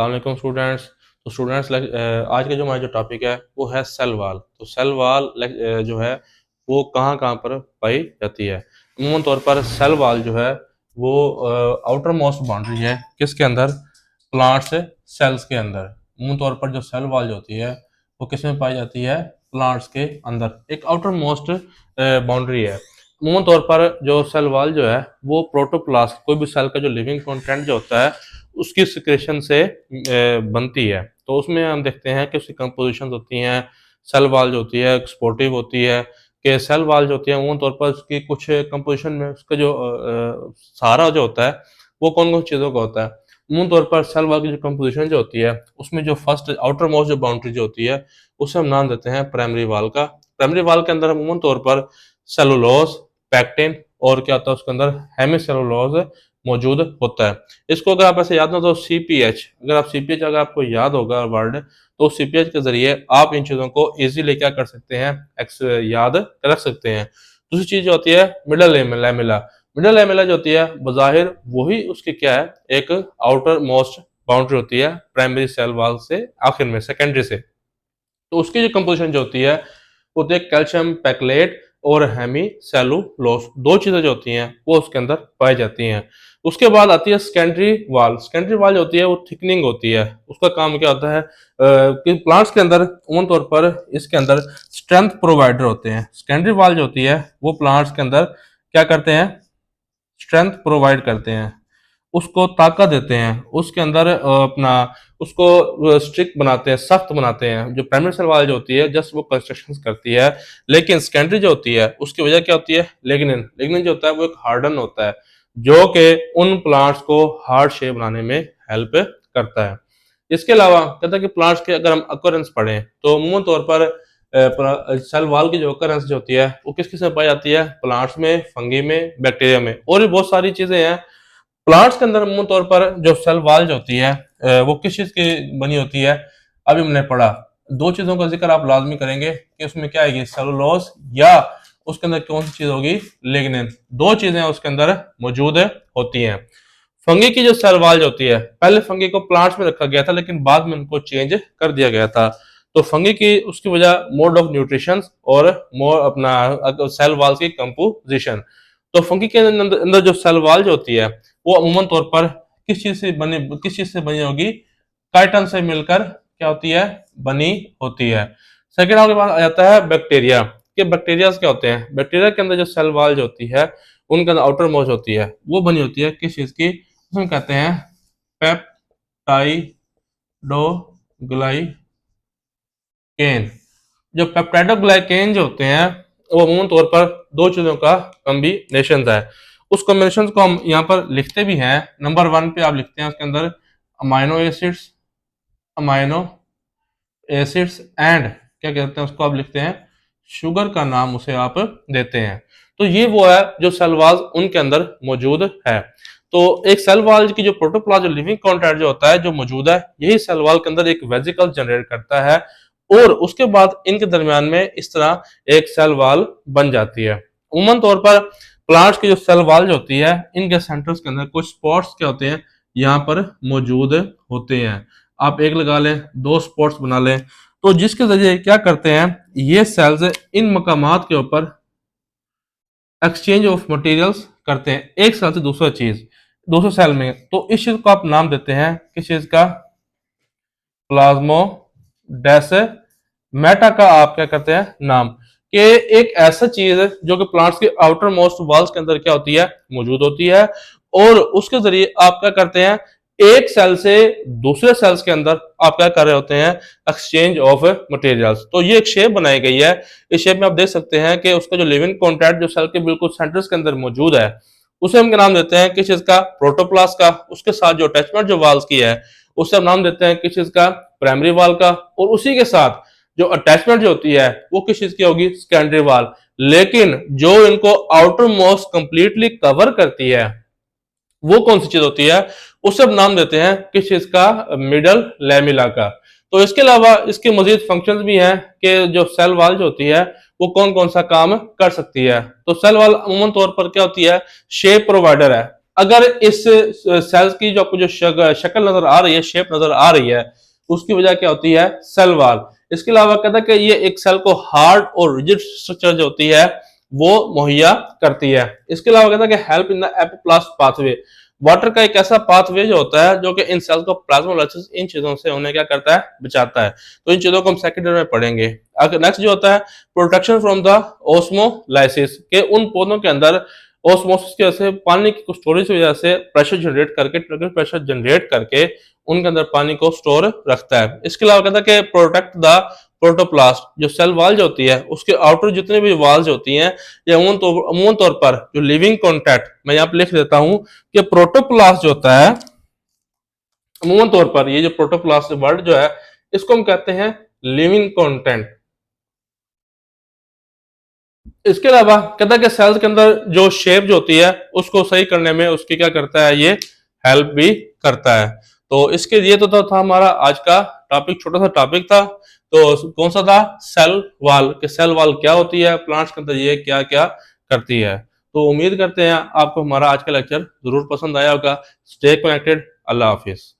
अस्सलाम वालेकुम स्टूडेंट्स। तो स्टूडेंट्स आज का जो हमारा जो टॉपिक है वो है सेल वाल। तो सेल वाल जो है वो कहाँ कहाँ पर पाई जाती है। अमूमन तौर पर सेल वाल जो है वो आउटर मोस्ट बाउंड्री है किसके अंदर, प्लांट्स सेल्स के अंदर। अमूमन तौर पर जो सेल वाल जो होती है वो किस में पाई जाती है, प्लांट्स के अंदर एक आउटर मोस्ट बाउंड्री है। अमूमन तौर पर जो सेल वाल जो है वो प्रोटोप्लास्ट, कोई भी सेल का जो लिविंग कंटेंट जो होता है उसकी सिक्रेशन से बनती है। तो उसमें हम देखते हैं कि उसकी कंपोजिशन होती हैं। सेल वाल जो होती है एक्सपोर्टिव होती है, कि सेल वाल जो होती है अमूमन तौर पर उसकी कुछ कंपोजिशन में उसका जो सहारा जो होता है वो कौन कौन चीज़ों का होता है। अमूमन तौर पर सेल वाल की जो कंपोजिशन जो होती है उसमें जो फर्स्ट आउटर मोस्ट जो बाउंड्री जो होती है उसे हम नाम देते हैं प्राइमरी वाल का। प्राइमरी वाल के अंदर अमूमन तौर पर सेलुलोज, पैक्टिन और क्या होता है उसके अंदर हेमिसेलुलोज मौजूद होता है। इसको अगर आप ऐसे याद ना तो सीपीएच, अगर आप सीपीएच अगर आपको याद होगा वर्ड, तो सीपीएच के जरिए आप इन चीजों को इजीली क्या कर सकते हैं, याद रख सकते हैं। दूसरी चीज जो होती है मिडल लैमेला। मिडल लैमेला जो होती है बज़ाहिर वही उसकी क्या है, एक आउटर मोस्ट बाउंड्री होती है प्राइमरी सेल वाल से आखिर में सेकेंडरी से। तो उसकी जो कंपोजिशन जो होती है वो होती है कैल्शियम पैक्लेट और हेमी सेलुलोज, दो चीजें जो होती हैं वो उसके अंदर पाई जाती हैं। उसके बाद आती है सेकेंडरी वाल। सेकेंडरी वाल जो होती है वो थिकनिंग होती है। उसका काम क्या होता है कि प्लांट्स के अंदर उन तौर पर इसके अंदर स्ट्रेंथ प्रोवाइडर होते हैं। सेकेंडरी वाल जो होती है वो प्लांट्स के अंदर क्या करते हैं, स्ट्रेंथ प्रोवाइड करते हैं, उसको ताकत देते हैं, उसके अंदर अपना उसको स्ट्रिक्ट बनाते हैं, सख्त बनाते हैं। जो प्राइमरी सेल वाल जो होती है जस्ट वो कंस्ट्रक्शन करती है, लेकिन सेकेंडरी जो होती है उसकी वजह क्या होती है, लिग्निन। लिग्निन जो होता है वो एक हार्डन होता है जो कि उन प्लांट्स को हार्ड शेप बनाने में हेल्प करता है। इसके अलावा कहता है कि प्लांट्स के अगर हम अकोरेंस पढ़ें तो अमूमन तौर पर सेल वाल की जो अकोरेंस जो होती है वो किस किस में पाई जाती है, प्लांट्स में, फंगी में, बैक्टीरिया में, और भी बहुत सारी चीजें हैं। प्लांट्स के अंदर अमूमन तौर पर जो सेल वाल जो होती है वो किस चीज की बनी होती है, अभी हमने पढ़ा। दो चीजों का जिक्र आप लाजमी करेंगे कि उसमें क्या आएगी, सेलुलोज या उसके अंदर कौन सी चीज होगी, लिग्निन। दो चीजें उसके अंदर मौजूद होती हैं। फंगी की जो सेल वाल जो होती है, पहले फंगी को प्लांट्स में रखा गया था लेकिन बाद में उनको चेंज कर दिया गया था। तो फंगी की उसकी वजह मोड ऑफ न्यूट्रिशन और मोर अपना सेल वाल की कंपोजिशन। तो फंगी के अंदर जो सेल वाल जो होती है वो अमूमन तौर पर किस चीज से बनी होगी, काइटन से मिलकर क्या होती है, बनी होती है। सेकेंड आपके पास आ जाता है बैक्टीरिया। कि बैक्टीरिया क्या होते हैं, बैक्टीरिया के अंदर जो सेल वाल जो होती है उनके अंदर आउटर मोस्ट होती है वो बनी होती है किस चीज की, उसमें कहते हैं पेप्टाइडोग्लाइकेन। जो पेप्टाइडोग्लाइकेन जो होते हैं वो अमूमन तौर पर दो चीजों का कॉम्बिनेशन है। उस कॉम्बिनेशन को हम यहाँ पर लिखते भी हैं, नंबर 1 पे आप लिखते हैं उसके अंदर अमाइनो एसिड्स एंड क्या कहते हैं उसको आप लिखते हैं शुगर का नाम उसे आप देते हैं। तो ये वो है जो सेल वाल उनके अंदर मौजूद है। तो एक सेल वाल की जो प्रोटोप्लाज्म जो लिविंग कंटेंट जो होता है जो मौजूद है, यही सेल वाल के अंदर एक वेसिकल जनरेट करता है और उसके बाद इनके दरमियान में इस तरह एक सेल वाल बन जाती है। उमूमन तौर पर प्लांट्स की जो सेल वाल जो होती है इनके सेंटर्स के अंदर कुछ स्पॉट्स क्या होते हैं, यहाँ पर मौजूद होते हैं। आप एक लगा लें, दो स्पॉट्स बना लें, तो जिसके जरिए क्या करते हैं ये सेल्स इन मकामात के ऊपर एक्सचेंज ऑफ मटेरियल्स करते हैं, एक सेल से दूसरा चीज, दूसरे सेल में। तो इस चीज को आप नाम देते हैं किस चीज का, प्लाज्मोडेस्माटा का आप क्या करते हैं नाम, कि एक ऐसा चीज है जो कि प्लांट्स के आउटर मोस्ट वॉल्स के अंदर क्या होती है, मौजूद होती है, और उसके जरिए आप क्या करते हैं एक सेल से दूसरे सेल्स के अंदर आप क्या कर रहे होते हैं, एक्सचेंज ऑफ मटेरियल्स। तो ये एक शेप बनाई गई है। इस शेप में आप देख सकते हैं कि उसका जो लिविंग कॉन्टैक्ट जो सेल के बिल्कुल सेंटर्स के अंदर मौजूद है उसे हम क्या नाम देते हैं किस चीज का, प्रोटोप्लास्ट का। उसके साथ जो अटैचमेंट जो वाल्स की है उसे हम नाम देते हैं किस चीज का, प्राइमरी वाल का। और उसी के साथ जो अटैचमेंट जो होती है वो किस चीज की होगी, सेकेंडरी वाल। लेकिन जो इनको आउटर मोस्ट कंप्लीटली कवर करती है वो कौन सी चीज होती है, उसे हम नाम देते हैं किस चीज का, मिडल लैमिला का। तो इसके अलावा इसके मजीद फंक्शंस भी हैं कि जो सेल वाल जो होती है वो कौन कौन सा काम कर सकती है। तो सेल वाल अमूमन तौर पर क्या होती है, शेप प्रोवाइडर है। अगर इस सेल्स की जो आपको जो शक्ल नजर आ रही है, शेप नजर आ रही है, उसकी वजह क्या होती है? Cell wall. इसके अलावा कहता है कि ये एक सेल को हार्ड और रिजिड स्ट्रक्चर जो होती है वो मुहैया करती है। इसके अलावा कहता है कि help in the apoplast pathway, water का एक ऐसा पाथवे जो होता है जो कि इन सेल्स को प्लाज्मोलाइसिस इन चीजों से उन्हें क्या करता है? बचाता है। तो इन चीजों को हम सेकेंडरी में पढ़ेंगे। अगर नेक्स्ट जो होता है प्रोटेक्शन फ्रॉम द ओस्मोलाइसिस, के उन पौधों के अंदर ऑस्मोसिस की वजह से, पानी की स्टोरेज की वजह से प्रेशर जनरेट करके, ट्रिगर प्रेशर जनरेट करके उनके अंदर पानी को स्टोर रखता है। इसके अलावा कहता है कि प्रोटेक्ट द प्रोटोप्लास्ट, जो सेल वॉल जो होती है उसके आउटर जितने भी वॉल्स होती हैं, ये अमूमन तौर पर जो लिविंग कॉन्टैक्ट, मैं यहाँ पे लिख देता हूं कि प्रोटोप्लास्ट जो होता है, अमूमन तौर पर ये जो प्रोटोप्लास्ट वर्ड जो है इसको हम कहते हैं लिविंग कॉन्टेंट। इसके अलावा कहता है कि सेल्स के अंदर जो शेप जो होती है उसको सही करने में उसकी क्या करता है? ये हेल्प भी करता है। तो इसके लिए तो था हमारा आज का टॉपिक, छोटा सा टॉपिक था। तो कौन सा था? सेल वॉल, कि सेल वॉल क्या होती है, प्लांट्स के अंदर ये क्या क्या करती है। तो उम्मीद करते हैं आपको हमारा आज का लेक्चर जरूर पसंद आया होगा। Stay connected. अल्लाह हाफिज।